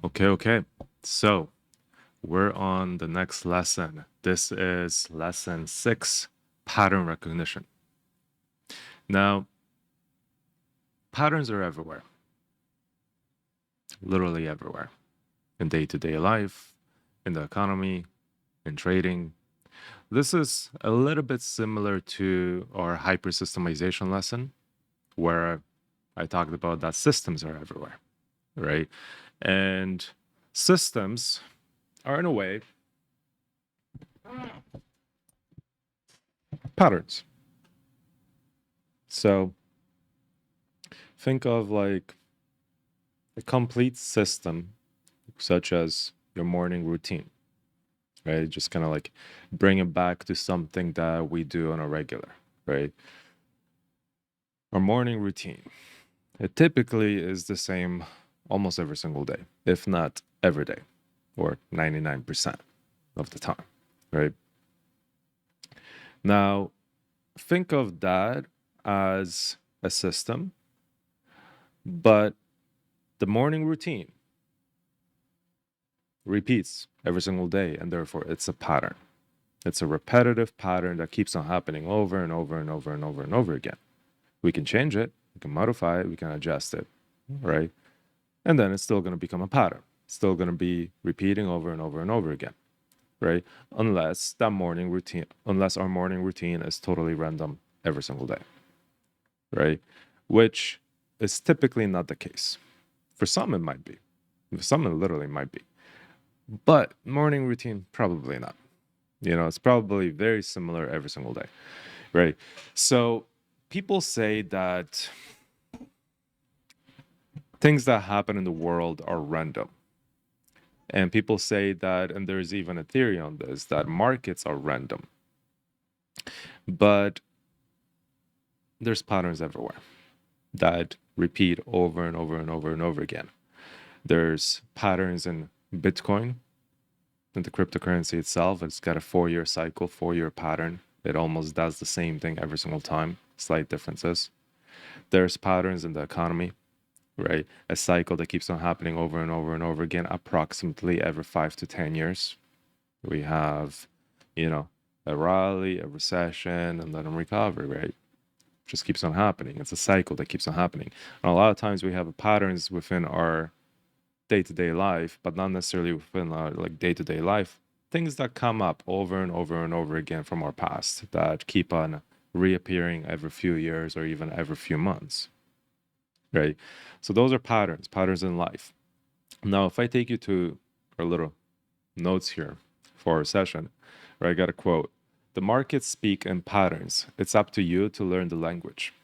Okay. So we're on the next lesson. This is lesson 6, pattern recognition. Now, patterns are everywhere, literally everywhere, in day-to-day life, in the economy, in trading. This is a little bit similar to our hypersystemization lesson, where I talked about that systems are everywhere, right? And systems are, in a way, patterns. So think of like a complete system, such as your morning routine, right? Just kind of like bring it back to something that we do on a regular, right? Our morning routine, it typically is the same almost every single day, if not every day, or 99% of the time, right? Now, think of that as a system, but the morning routine repeats every single day, and therefore it's a pattern. It's a repetitive pattern that keeps on happening over and over and over and over and over again. We can change it, we can modify it, we can adjust it, right? And then it's still going to become a pattern. It's still going to be repeating over and over and over again, right? Unless our morning routine is totally random every single day, right? Which is typically not the case. For some, it might be. For some, it literally might be. But morning routine, probably not. It's probably very similar every single day, right? So people say that things that happen in the world are random. And people say that, and there's even a theory on this, that markets are random. But there's patterns everywhere that repeat over and over and over and over again. There's patterns in Bitcoin, in the cryptocurrency itself. It's got a 4-year cycle, 4-year pattern. It almost does the same thing every single time, slight differences. There's patterns in the economy, right? A cycle that keeps on happening over and over and over again, approximately every 5 to 10 years. We have, a rally, a recession, and then a recovery, right? Just keeps on happening. It's a cycle that keeps on happening. And a lot of times we have patterns within our day-to-day life, but not necessarily within our day-to-day life. Things that come up over and over and over again from our past that keep on reappearing every few years or even every few months, right? So those are patterns in life. Now, if I take you to our little notes here for our session, where I got a quote: "The markets speak in patterns. It's up to you to learn the language."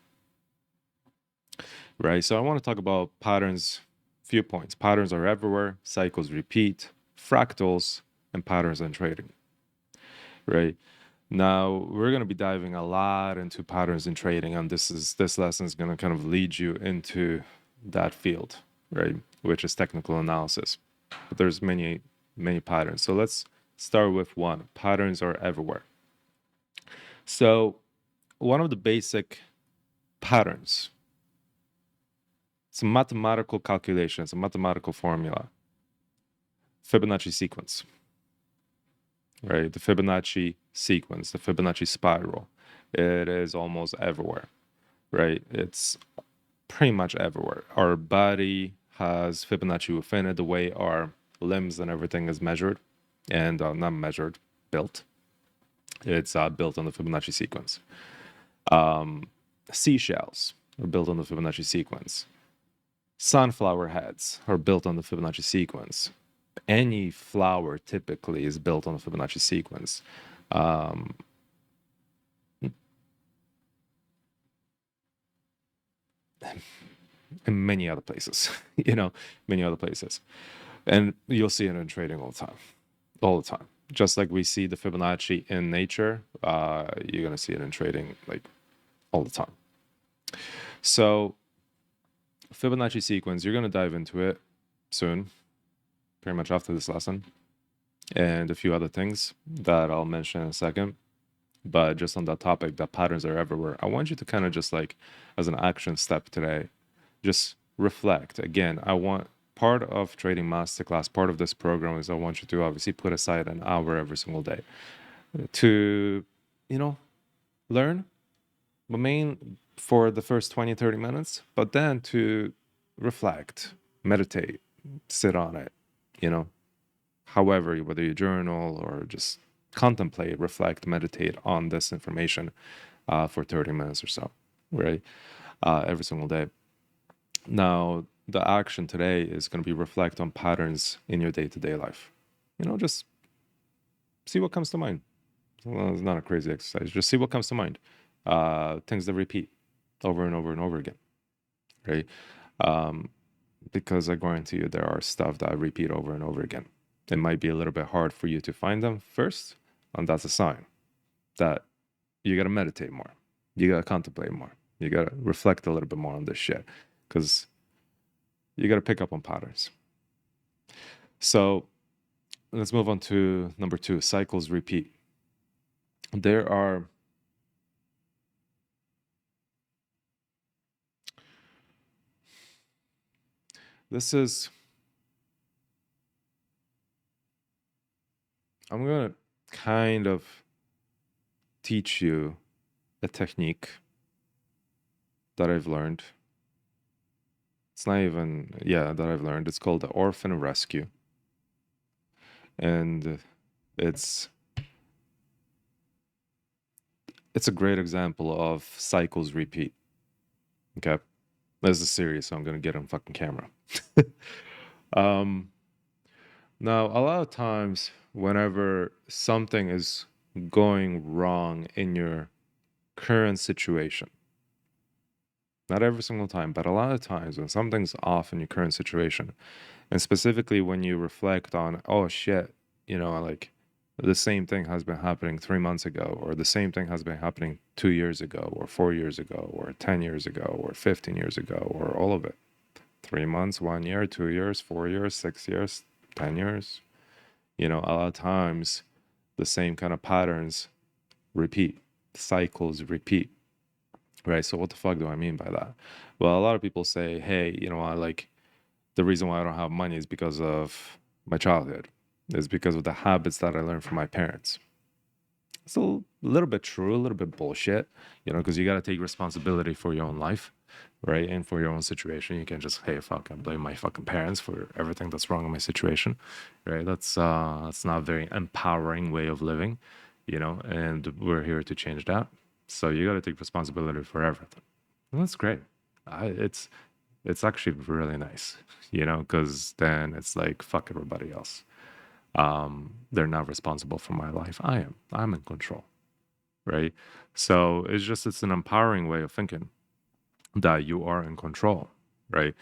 Right? So I want to talk about patterns, few points. Patterns are everywhere, cycles repeat, fractals, and patterns in trading. Right? Now, we're going to be diving a lot into patterns in trading, and this lesson is going to kind of lead you into that field, right? Which is technical analysis. But there's many patterns. So let's start with one. Patterns are everywhere. So one of the basic patterns, it's a mathematical calculation, it's a mathematical formula. Fibonacci sequence, right? The Fibonacci sequence, the Fibonacci spiral. It is almost everywhere, right? It's pretty much everywhere. Our body has Fibonacci within it, the way our limbs and everything is measured, and not measured, built. It's built on the Fibonacci sequence. Seashells are built on the Fibonacci sequence. Sunflower heads are built on the Fibonacci sequence. Any flower typically is built on the Fibonacci sequence. And many other places, many other places. And you'll see it in trading all the time. Just like we see the Fibonacci in nature, you're going to see it in trading like all the time. So Fibonacci sequence, you're going to dive into it soon, pretty much after this lesson, and a few other things that I'll mention in a second. But just on that topic, that patterns are everywhere, I want you to kind of just like, as an action step today, just reflect. Again, I want part of Trading Masterclass, part of this program is I want you to obviously put aside an hour every single day to, learn, but main for the first 20, 30 minutes, but then to reflect, meditate, sit on it, however, whether you journal or just contemplate, reflect, meditate on this information for 30 minutes or so, right? Every single day. Now, the action today is going to be reflect on patterns in your day-to-day life. Just see what comes to mind. Well, it's not a crazy exercise. Just see what comes to mind. Things that repeat over and over and over again, right? Because I guarantee you there are stuff that repeat over and over again. It might be a little bit hard for you to find them first, and that's a sign that you got to meditate more. You got to contemplate more. You got to reflect a little bit more on this shit, because you got to pick up on patterns. So let's move on to number 2, cycles repeat. I'm going to kind of teach you a technique that I've learned. It's not even, that I've learned. It's called the orphan rescue. And it's a great example of cycles repeat. Okay? This is serious, so I'm going to get on fucking camera. Now, a lot of times, whenever something is going wrong in your current situation, not every single time, but a lot of times when something's off in your current situation, and specifically when you reflect on, oh shit, like the same thing has been happening 3 months ago, or the same thing has been happening 2 years ago, or 4 years ago, or 10 years ago, or 15 years ago, or all of it. 3 months, 1 year, 2 years, 4 years, 6 years, 10 years. A lot of times the same kind of patterns repeat, cycles repeat, right? So what the fuck do I mean by that? Well, a lot of people say, hey, the reason why I don't have money is because of my childhood. It's because of the habits that I learned from my parents. It's a little bit true, a little bit bullshit, because you got to take responsibility for your own life, right? And for your own situation. You can't just, hey, fuck, I blame my fucking parents for everything that's wrong in my situation, right? That's not a very empowering way of living, and we're here to change that. So you got to take responsibility for everything. And that's great. It's actually really nice, because then it's like, fuck everybody else. They're not responsible for my life. I'm in control, right? So it's an empowering way of thinking that you are in control, right?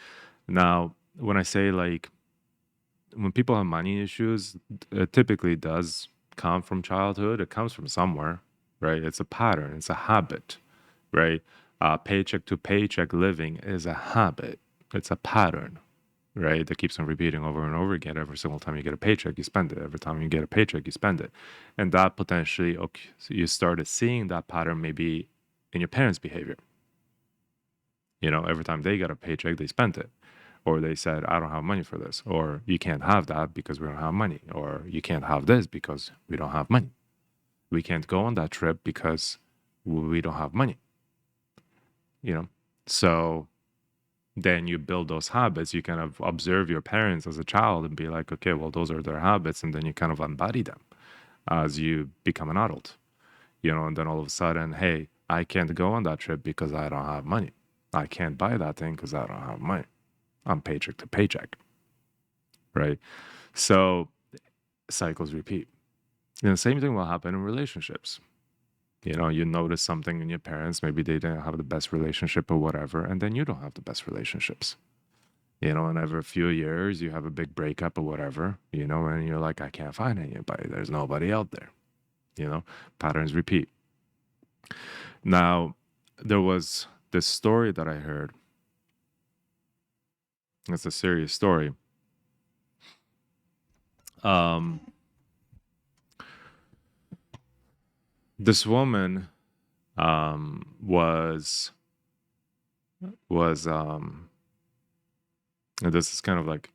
Now, when I say when people have money issues, it typically does come from childhood. It comes from somewhere, right? It's a pattern. It's a habit, right? Paycheck to paycheck living is a habit. It's a pattern, right? That keeps on repeating over and over again. Every single time you get a paycheck, you spend it. Every time you get a paycheck, you spend it. And that potentially, okay, so you started seeing that pattern maybe in your parents' behavior. Every time they got a paycheck, they spent it. Or they said, I don't have money for this. Or you can't have that because we don't have money. Or you can't have this because we don't have money. We can't go on that trip because we don't have money. So then you build those habits. You kind of observe your parents as a child and be like, okay, well, those are their habits. And then you kind of embody them as you become an adult, and then all of a sudden, hey, I can't go on that trip because I don't have money. I can't buy that thing because I don't have money. I'm paycheck to paycheck, right? So cycles repeat. And the same thing will happen in relationships. You notice something in your parents, maybe they didn't have the best relationship or whatever, and then you don't have the best relationships. And every few years you have a big breakup or whatever, and you're like, I can't find anybody. There's nobody out there. Patterns repeat. Now, there was this story that I heard. It's a serious story. This woman was and this is kind of like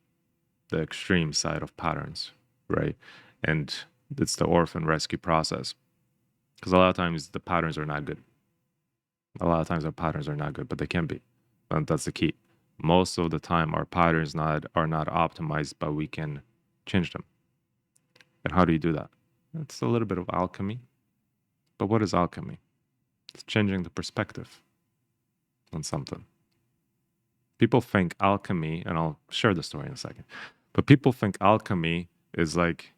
the extreme side of patterns, right? And it's the orphan rescue process. Because a lot of times the patterns are not good. A lot of times our patterns are not good, but they can be. And that's the key. Most of the time our patterns are not optimized, but we can change them. And how do you do that? It's a little bit of alchemy. But what is alchemy? It's changing the perspective on something. People think alchemy, and I'll share the story in a second, but people think alchemy is like,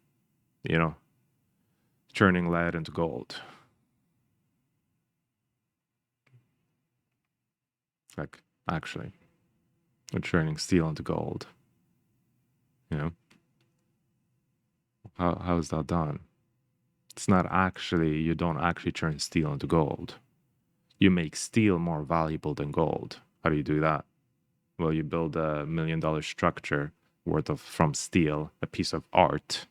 you know, turning lead into gold. Like, actually, we're turning steel into gold. You know, how is that done? It's not actually, you don't actually turn steel into gold. You make steel more valuable than gold. How do you do that? Well, you build $1 million structure from steel, a piece of art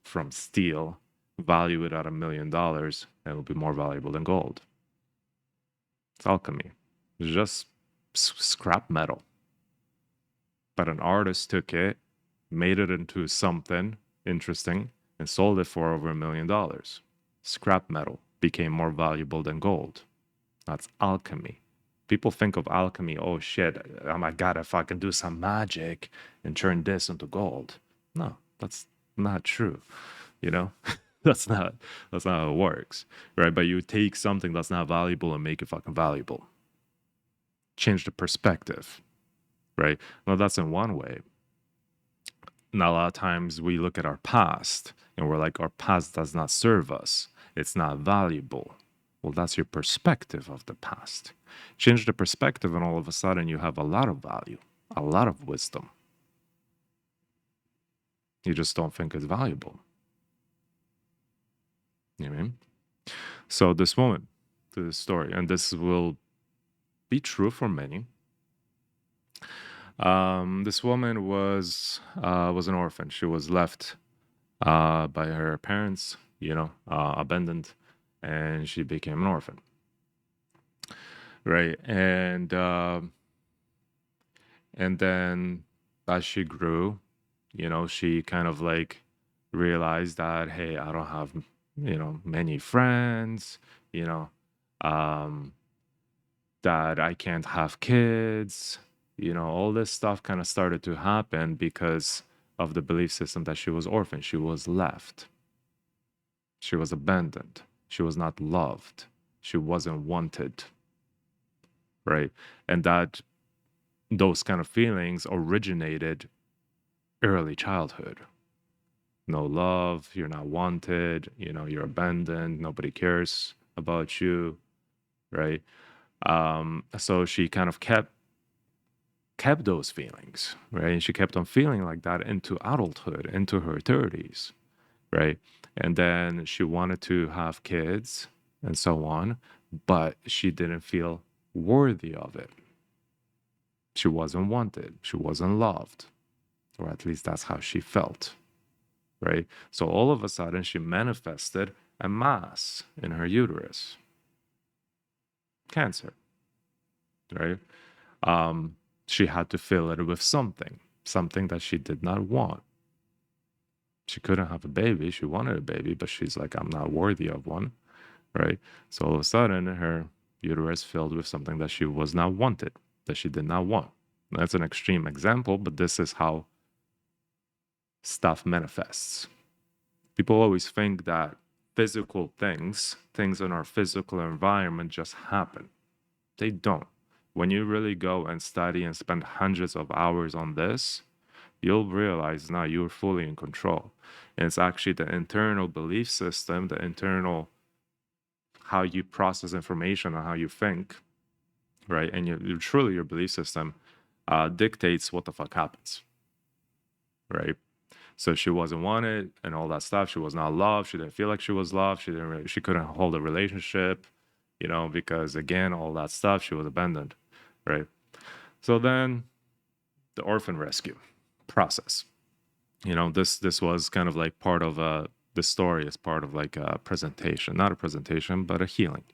from steel, value it at $1 million, and it will be more valuable than gold. It's alchemy. It's just scrap metal. But an artist took it, made it into something interesting, and sold it for over $1 million. Scrap metal became more valuable than gold. That's alchemy. People think of alchemy, oh shit, oh my God, if I can do some magic and turn this into gold. No, that's not true. You know, that's not how it works, right? But you take something that's not valuable and make it fucking valuable. Change the perspective, right? Now that's in one way. Now a lot of times we look at our past and we're like, our past does not serve us. It's not valuable. Well, that's your perspective of the past. Change the perspective, and all of a sudden you have a lot of value, a lot of wisdom. You just don't think it's valuable. You know what I mean? So this woman, to the story, and this will be true for many. This woman was an orphan. She was left by her parents, abandoned, and she became an orphan. Right, and then as she grew, she kind of like realized that, hey, I don't have, many friends, you know, um, that I can't have kids, all this stuff kind of started to happen because of the belief system that she was orphaned. She was left. She was abandoned. She was not loved. She wasn't wanted. Right. And that those kind of feelings originated early childhood. No love, you're not wanted, you're abandoned, nobody cares about you, right? So she kind of kept those feelings, right? And she kept on feeling like that into adulthood, into her 30s, right? And then she wanted to have kids and so on, but she didn't feel worthy of it. She wasn't wanted, she wasn't loved, or at least that's how she felt, right? So all of a sudden, she manifested a mass in her uterus, cancer, right? She had to fill it with something that she did not want. She couldn't have a baby. She wanted a baby, but she's like, I'm not worthy of one, right? So all of a sudden, her uterus filled with something that she was not wanted, that she did not want. That's an extreme example, but this is how stuff manifests. People always think that physical things in our physical environment just happen. They don't. When you really go and study and spend hundreds of hours on this, you'll realize now you're fully in control. And it's actually the internal belief system, the internal how you process information and how you think, right? And truly your belief system dictates what the fuck happens, right? So she wasn't wanted and all that stuff. She was not loved. She didn't feel like she was loved. She couldn't hold a relationship, because again, all that stuff, she was abandoned, right? So then the orphan rescue process, this was kind of like part of the story is part of like a presentation, not a presentation, but a healing.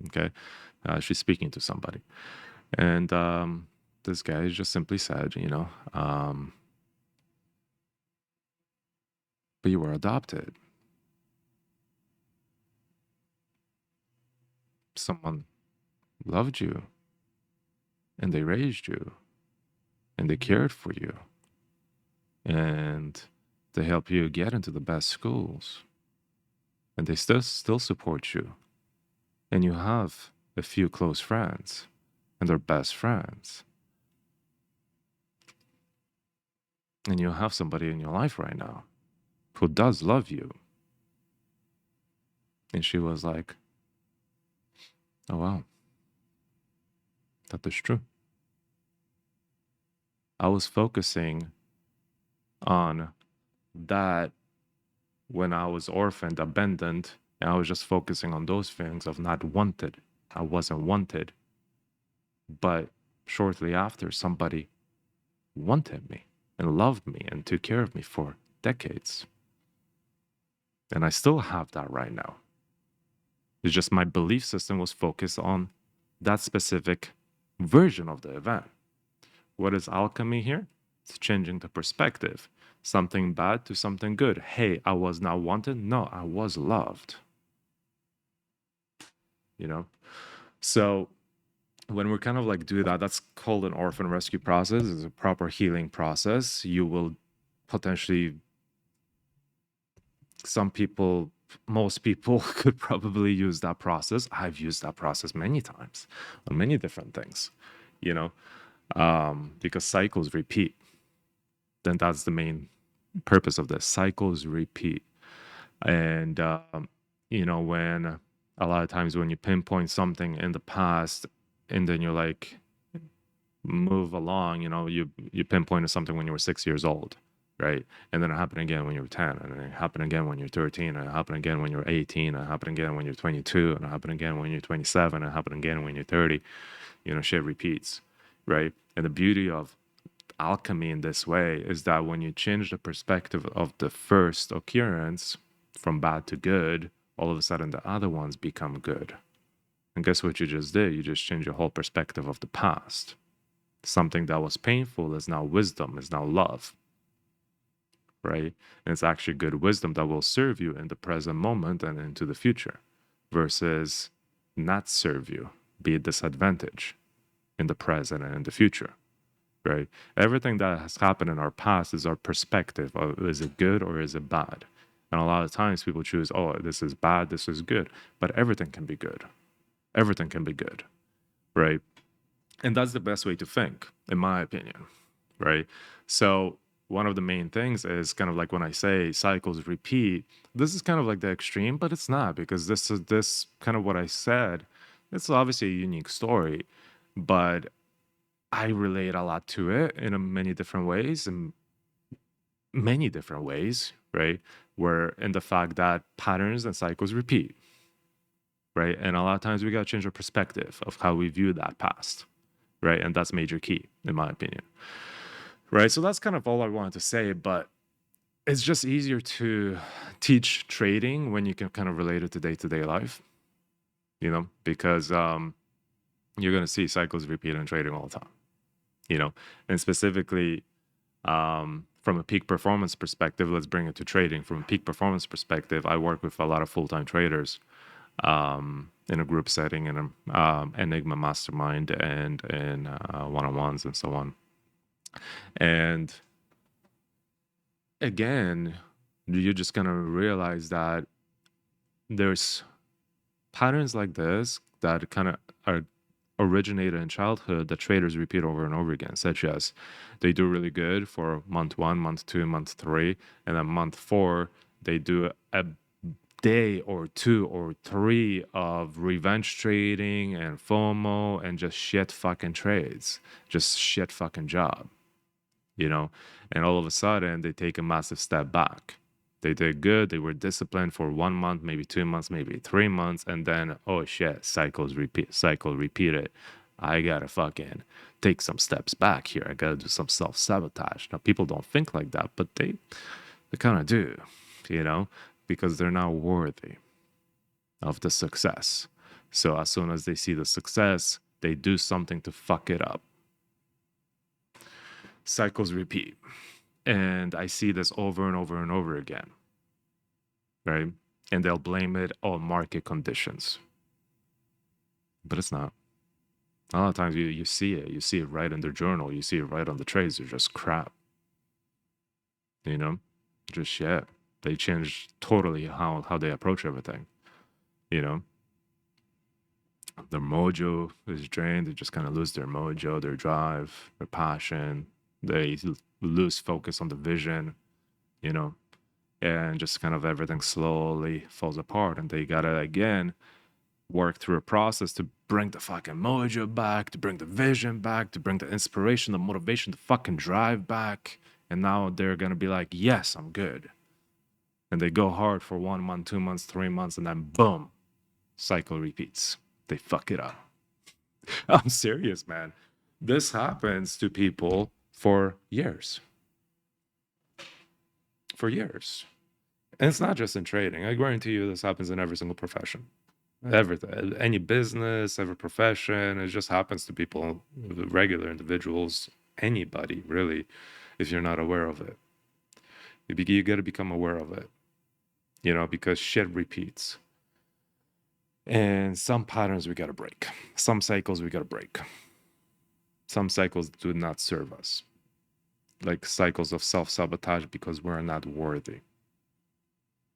Okay. She's speaking to somebody. And this guy just simply said, but you were adopted. Someone loved you, and they raised you, and they cared for you, and they help you get into the best schools, and they still support you, and you have a few close friends, and they're best friends, and you have somebody in your life right now who does love you. And she was like, oh wow, that is true. I was focusing on that when I was orphaned, abandoned, and I was just focusing on those feelings of not wanted. I wasn't wanted. But shortly after, somebody wanted me and loved me and took care of me for decades. And I still have that right now. It's just my belief system was focused on that specific version of the event. What is alchemy here? It's changing the perspective. Something bad to something good. Hey, I was not wanted. No, I was loved. You know? So when we're kind of like do that, that's called an orphan rescue process. It's a proper healing process. You will potentially, some people, most people could probably use that process. I've used that process many times on many different things, you know, because cycles repeat. Then that's the main purpose of this. Cycles repeat. And, you know, when a lot of times when you pinpoint something in the past and then you're like, move along, you know, you pinpointed something when you were 6 years old, right? And then it happened again when you were 10, and then it happened again when you're 13, and it happened again when you're 18, and it happened again when you're 22, and it happened again when you're 27, and it happened again when you're 30. You know, shit repeats, right? And the beauty of alchemy in this way is that when you change the perspective of the first occurrence from bad to good, all of a sudden the other ones become good. And guess what you just did? You just changed your whole perspective of the past. Something that was painful is now wisdom, is now love, right? And it's actually good wisdom that will serve you in the present moment and into the future versus not serve you, be a disadvantage in the present and in the future, right? Everything that has happened in our past is our perspective. Is it good or is it bad? And a lot of times people choose, oh, this is bad, this is good. But everything can be good. Everything can be good, right? And that's the best way to think, in my opinion, right? So one of the main things is kind of like when I say cycles repeat, this is kind of like the extreme, but it's not, because this kind of what I said, it's obviously a unique story, but I relate a lot to it in many different ways, right? Where in the fact that patterns and cycles repeat, right? And a lot of times we got to change our perspective of how we view that past, right? And that's major key, in my opinion, right? So that's kind of all I wanted to say, but it's just easier to teach trading when you can kind of relate it to day-to-day life, you know, because you're going to see cycles repeat in trading all the time, you know, and specifically from a peak performance perspective, let's bring it to trading. From a peak performance perspective, I work with a lot of full-time traders in a group setting, in an Enigma mastermind, and in one-on-ones and so on. And again, you're just gonna realize that there's patterns like this that kind of are originated in childhood that traders repeat over and over again, such as they do really good for month 1, month 2, month 3, and then month 4 they do a day or 2 or 3 of revenge trading and FOMO and just shit fucking trades, just shit fucking job, you know, and all of a sudden they take a massive step back. They did good, they were disciplined for 1 month, maybe 2 months, maybe 3 months, and then, oh shit, cycle repeated. I gotta fucking take some steps back here. I gotta do some self-sabotage. Now people don't think like that, but they kind of do, you know, because they're not worthy of the success. So as soon as they see the success, they do something to fuck it up. Cycles repeat. And I see this over and over and over again. right? And they'll blame it on market conditions, but it's not. A lot of times you see it. You see it right in their journal. You see it right on the trades. They're just crap, you know? Just shit. They change totally how they approach everything, you know? Their mojo is drained. They just kind of lose their mojo, their drive, their passion. They lose focus on the vision, you know? And just kind of everything slowly falls apart. And they gotta, again, work through a process to bring the fucking mojo back, to bring the vision back, to bring the inspiration, the motivation, the fucking drive back. And now they're gonna be like, yes, I'm good. And they go hard for 1 month, 2 months, 3 months, and then boom, cycle repeats. They fuck it up. I'm serious, man. This happens to people for years. For years. And it's not just in trading. I guarantee you this happens in every single profession. Everything, any business, every profession. It just happens to people, regular individuals, anybody really, if you're not aware of it. You got to become aware of it, you know, because shit repeats. And some patterns we got to break. Some cycles we got to break. Some cycles do not serve us, like cycles of self-sabotage because we're not worthy.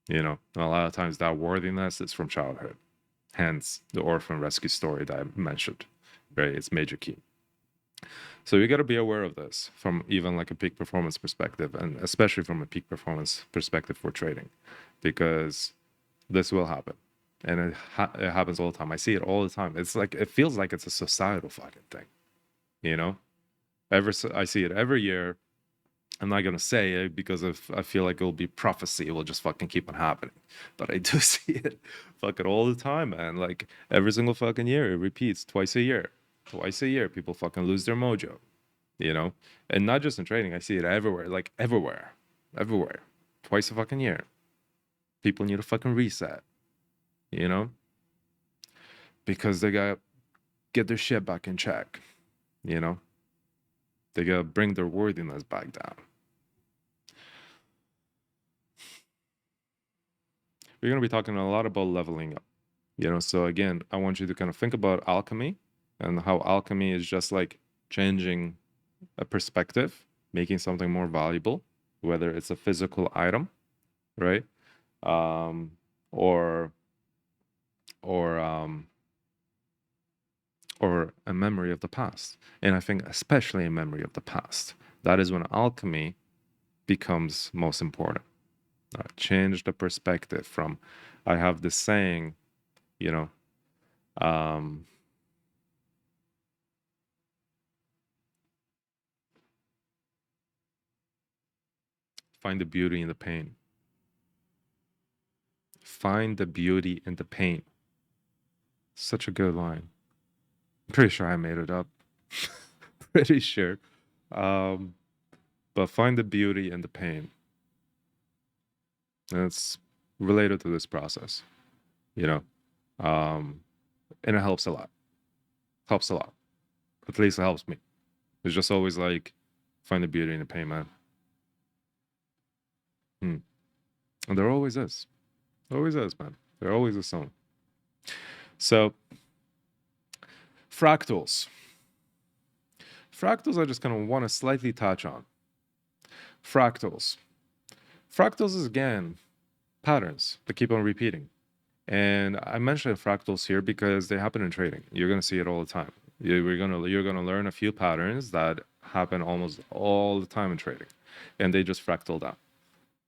You know, and a lot of times that worthiness is from childhood. Hence the orphan rescue story that I mentioned, right? It's major key. So you got to be aware of this from even like a peak performance perspective, and especially from a peak performance perspective for trading, because this will happen. And it happens all the time. I see it all the time. It's like, it feels like it's a societal fucking thing, you know? I see it every year. I'm not gonna say it because if I feel like it'll be prophecy, it will just fucking keep on happening. But I do see it fucking all the time, man. Like every single fucking year, it repeats twice a year. Twice a year, people fucking lose their mojo, you know? And not just in trading, I see it everywhere, like everywhere. Everywhere. Twice a fucking year. People need a fucking reset, you know? Because they gotta get their shit back in check, you know? They gotta bring their worthiness back down. We're gonna be talking a lot about leveling up, you know? So again, I want you to kind of think about alchemy and how alchemy is just like changing a perspective, making something more valuable, whether it's a physical item, right? Um, or or um, or a memory of the past. And I think especially a memory of the past. That is when alchemy becomes most important. Change the perspective from, I have this saying, you know, um, find the beauty in the pain. Find the beauty in the pain. Such a good line. I'm pretty sure I made it up. Pretty sure. Um, but find the beauty in the pain. And it's related to this process, you know. And it helps a lot. Helps a lot. At least it helps me. It's just always like, find the beauty in the pain, man. And there always is. Always is, man. There always is some. So, fractals. Fractals I just kind of want to slightly touch on. Fractals. Fractals is, again, patterns that keep on repeating. And I mentioned fractals here because they happen in trading. You're going to see it all the time. You're gonna learn a few patterns that happen almost all the time in trading, and they just fractal down.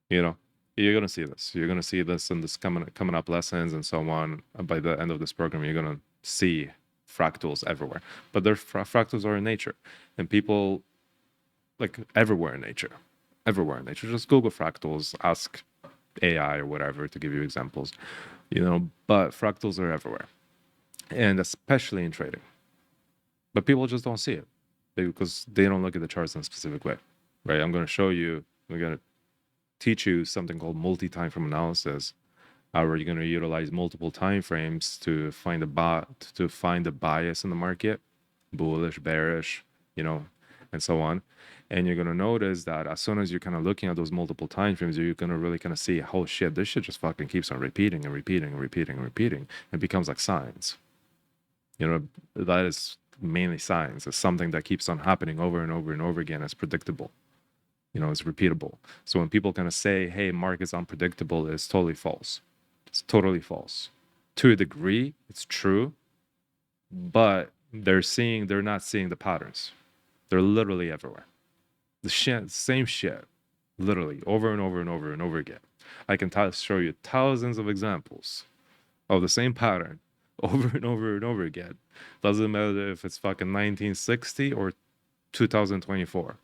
You know, you're gonna see this. You're gonna see this in this coming up lessons and so on. By the end of this program, you're gonna see fractals everywhere. But their fractals are in nature, and people like everywhere in nature. Everywhere in nature. Just Google fractals, ask AI or whatever to give you examples. You know, but fractals are everywhere, and especially in trading. But people just don't see it because they don't look at the charts in a specific way, right? I'm going to show you, I'm going to teach you something called multi-time frame analysis, where you're going to utilize multiple time frames to find a bias in the market, bullish, bearish, you know, and so on. And you're going to notice that as soon as you're kind of looking at those multiple time frames, you're going to really kind of see, oh shit, this shit just fucking keeps on repeating and repeating and repeating and repeating. It becomes like science. You know, that is mainly science. It's something that keeps on happening over and over and over again. It's predictable. You know, it's repeatable. So when people kind of say, hey, market's unpredictable, it's totally false. It's totally false. To a degree, it's true, but they're not seeing the patterns. They're literally everywhere. The same shit, literally over and over and over and over again. I can show you thousands of examples of the same pattern over and over and over again. Doesn't matter if it's fucking 1960 or 2024.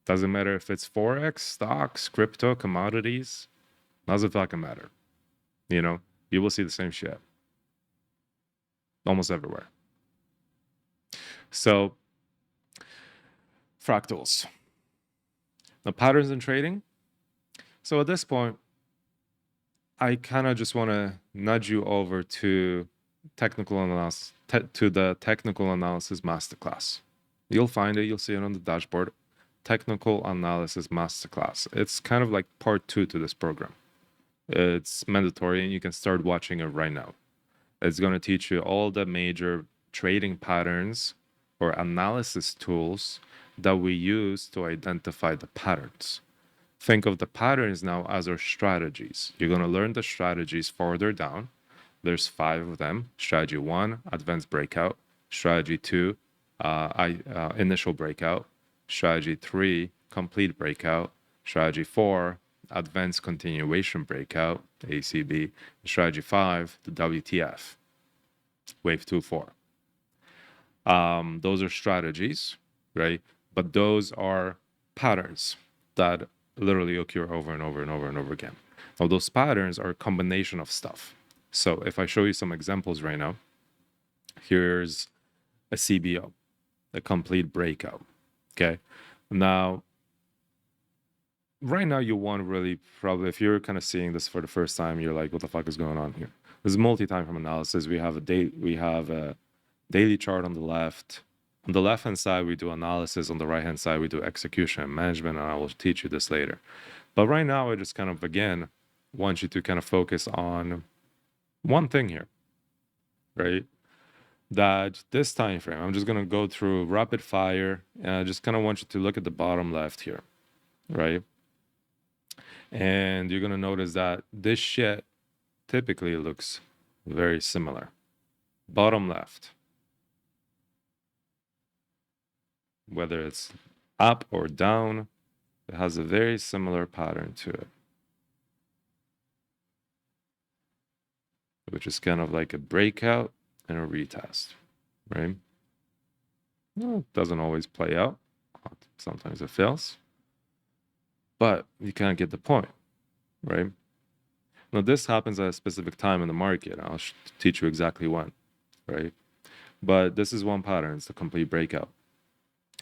Doesn't matter if it's Forex, stocks, crypto, commodities. Doesn't fucking matter. You know, you will see the same shit almost everywhere. So, fractals. Now, patterns in trading. So at this point, I kind of just want to nudge you over to the Technical Analysis MasterClass. You'll find it. You'll see it on the dashboard. Technical Analysis MasterClass. It's kind of like part 2 to this program. It's mandatory, and you can start watching it right now. It's going to teach you all the major trading patterns or analysis tools that we use to identify the patterns. Think of the patterns now as our strategies. You're going to learn the strategies further down. There's 5 of them. Strategy 1, advanced breakout. Strategy 2, initial breakout. Strategy 3, complete breakout. Strategy 4, advanced continuation breakout, ACB. Strategy 5, the WTF, wave 2-4. Those are strategies, right? But those are patterns that literally occur over and over and over and over again. Now, those patterns are a combination of stuff. So if I show you some examples right now, here's a CBO, a complete breakout. Okay. Now, right now you want to really probably, if you're kind of seeing this for the first time, you're like, what the fuck is going on here? This is multi-time frame analysis. We have a daily chart on the left. On the left-hand side, we do analysis. On the right-hand side, we do execution and management, and I will teach you this later. But right now, I just kind of, again, want you to kind of focus on one thing here, right? That this time frame, I'm just going to go through rapid fire, and I just kind of want you to look at the bottom left here, right? And you're going to notice that this shit typically looks very similar. Bottom left. Whether it's up or down, it has a very similar pattern to it, which is kind of like a breakout and a retest, right? Well, it doesn't always play out. Sometimes it fails, but you kind of get the point, right? Now, this happens at a specific time in the market. I'll teach you exactly when, right? But this is one pattern. It's the complete breakout.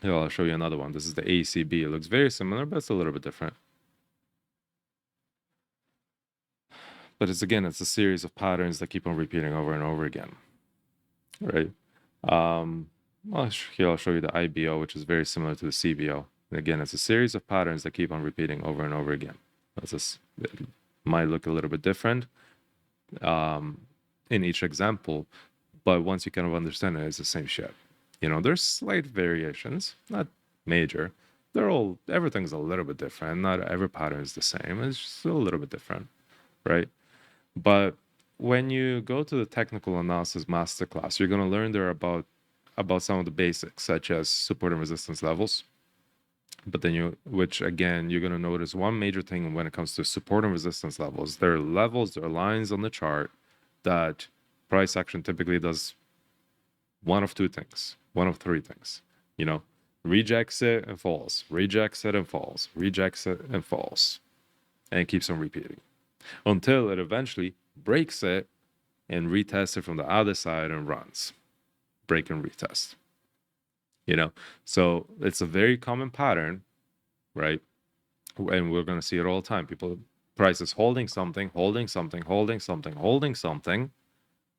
Here, I'll show you another one. This is the ACB. It looks very similar, but it's a little bit different. But it's a series of patterns that keep on repeating over and over again, right? Here I'll show you the IBO, which is very similar to the CBO. And again, it's a series of patterns that keep on repeating over and over again. It might look a little bit different in each example, but once you kind of understand it, it's the same shit. You know, there's slight variations, not major. Everything's a little bit different. Not every pattern is the same. It's just a little bit different, right? But when you go to the Technical Analysis MasterClass, you're going to learn there about some of the basics, such as support and resistance levels. But then which again, you're going to notice one major thing when it comes to support and resistance levels. There are levels, there are lines on the chart that price action typically does one of 2 things, one of 3 things, you know, rejects it and falls, rejects it and falls, rejects it and falls, and it keeps on repeating until it eventually breaks it and retests it from the other side and runs, break and retest, you know. So it's a very common pattern, right? And we're going to see it all the time. Prices holding something, holding something, holding something, holding something,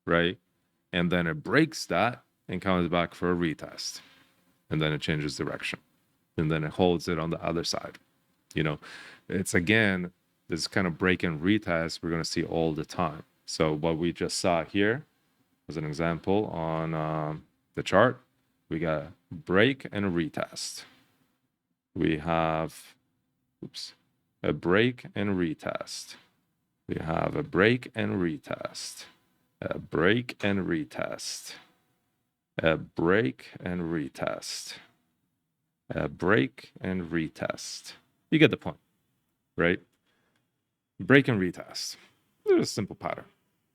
right? And then it breaks that and comes back for a retest, and then it changes direction. and then it holds it on the other side. You know, it's again, this kind of break and retest we're going to see all the time. So what we just saw here was an example on the chart. We got a break and a retest. We have, a break and retest. We have a break and retest. A break and retest. A break and retest. A break and retest. You get the point, right? Break and retest. It's a simple pattern.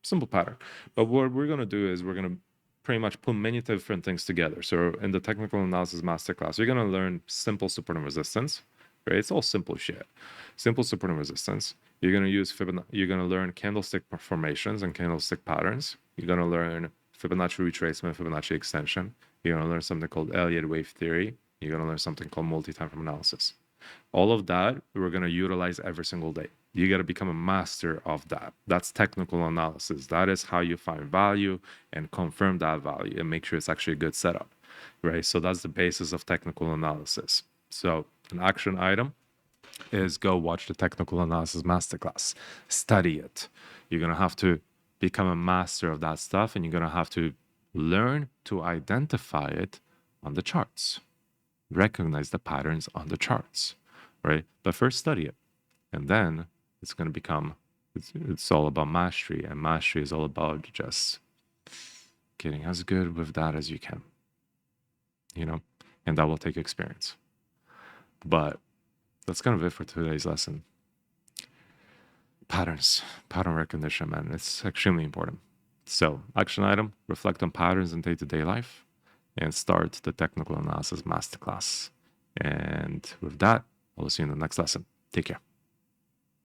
Simple pattern. But what we're going to do is we're going to pretty much put many different things together. So in the Technical Analysis Masterclass, you're going to learn simple supporting resistance, right? It's all simple shit. Simple supporting resistance. You're going to use you're going to learn candlestick formations and candlestick patterns. You're going to learn Fibonacci retracement, Fibonacci extension. You're going to learn something called Elliott wave theory. You're going to learn something called multi-time frame analysis. All of that we're going to utilize every single day. You got to become a master of that. That's technical analysis. That is how you find value and confirm that value and make sure it's actually a good setup, right? So that's the basis of technical analysis. So an action item is go watch the Technical Analysis Masterclass. Study it. You're going to have to become a master of that stuff, and you're going to have to learn to identify it on the charts. Recognize the patterns on the charts, right? But first study it. And then it's going to become, it's all about mastery. And mastery is all about just getting as good with that as you can, you know? And that will take experience. But that's kind of it for today's lesson. Patterns, pattern recognition, man. It's extremely important. So, action item, reflect on patterns in day-to-day life and start the Technical Analysis Masterclass. And with that, I'll see you in the next lesson. Take care.